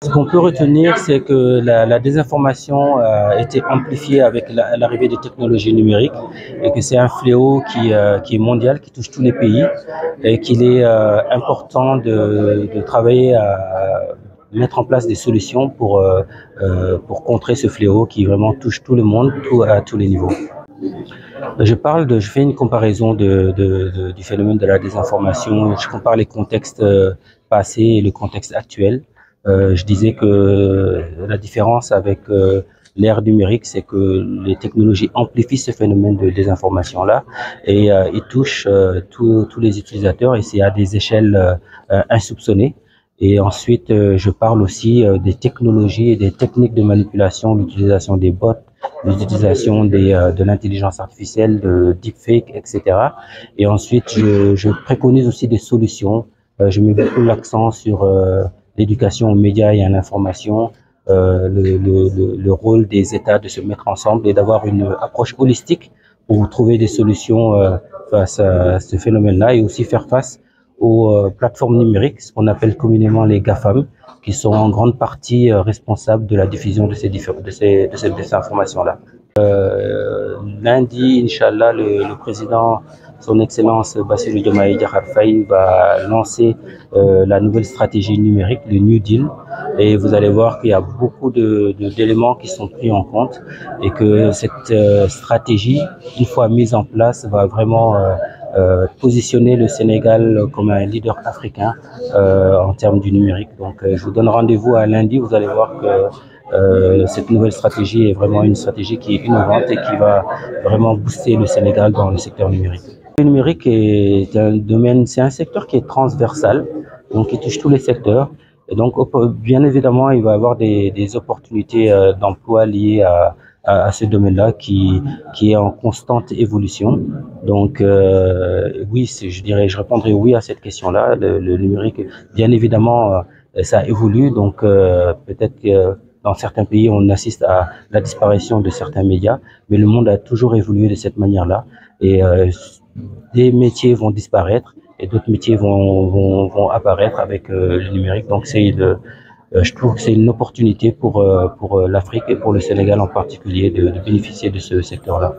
Ce qu'on peut retenir, c'est que la désinformation a été amplifiée avec l'arrivée des technologies numériques et que c'est un fléau qui est mondial, qui touche tous les pays et qu'il est important de travailler à mettre en place des solutions pour contrer ce fléau qui vraiment touche tout le monde, à tous les niveaux. Je fais une comparaison du phénomène de la désinformation. Je compare les contextes passés et le contexte actuel. Je disais que la différence avec l'ère numérique, c'est que les technologies amplifient ce phénomène de désinformation-là et ils touchent tous les utilisateurs et c'est à des échelles insoupçonnées. Et ensuite, je parle aussi des technologies et des techniques de manipulation, l'utilisation des bots, l'utilisation de l'intelligence artificielle, de deepfake, etc. Et ensuite, je préconise aussi des solutions. Je mets beaucoup l'accent sur l'éducation aux médias et à l'information, le rôle des États de se mettre ensemble et d'avoir une approche holistique pour trouver des solutions face à ce phénomène-là et aussi faire face aux plateformes numériques, ce qu'on appelle communément les GAFAM, qui sont en grande partie responsables de la diffusion de ces informations-là. Lundi, Inch'Allah, le président, son Excellence Bassirou Diomaye Diakhar Faye, va lancer la nouvelle stratégie numérique, le New Deal, et vous allez voir qu'il y a beaucoup d'éléments qui sont pris en compte et que cette stratégie, une fois mise en place, va vraiment positionner le Sénégal comme un leader africain en termes du numérique. Donc, je vous donne rendez-vous à lundi. Vous allez voir que cette nouvelle stratégie est vraiment une stratégie qui est innovante et qui va vraiment booster le Sénégal dans le secteur numérique. Le numérique est un domaine, c'est un secteur qui est transversal, donc qui touche tous les secteurs. Et donc, bien évidemment, il va y avoir des opportunités d'emploi liées à ce domaine-là qui est en constante évolution. Donc, oui, je répondrai oui à cette question-là. Le numérique, bien évidemment, ça évolue. Donc, peut-être que dans certains pays, on assiste à la disparition de certains médias, mais le monde a toujours évolué de cette manière-là. Et des métiers vont disparaître et d'autres métiers vont apparaître avec le numérique. Donc, je trouve que c'est une opportunité pour l'Afrique et pour le Sénégal en particulier de bénéficier de ce secteur-là.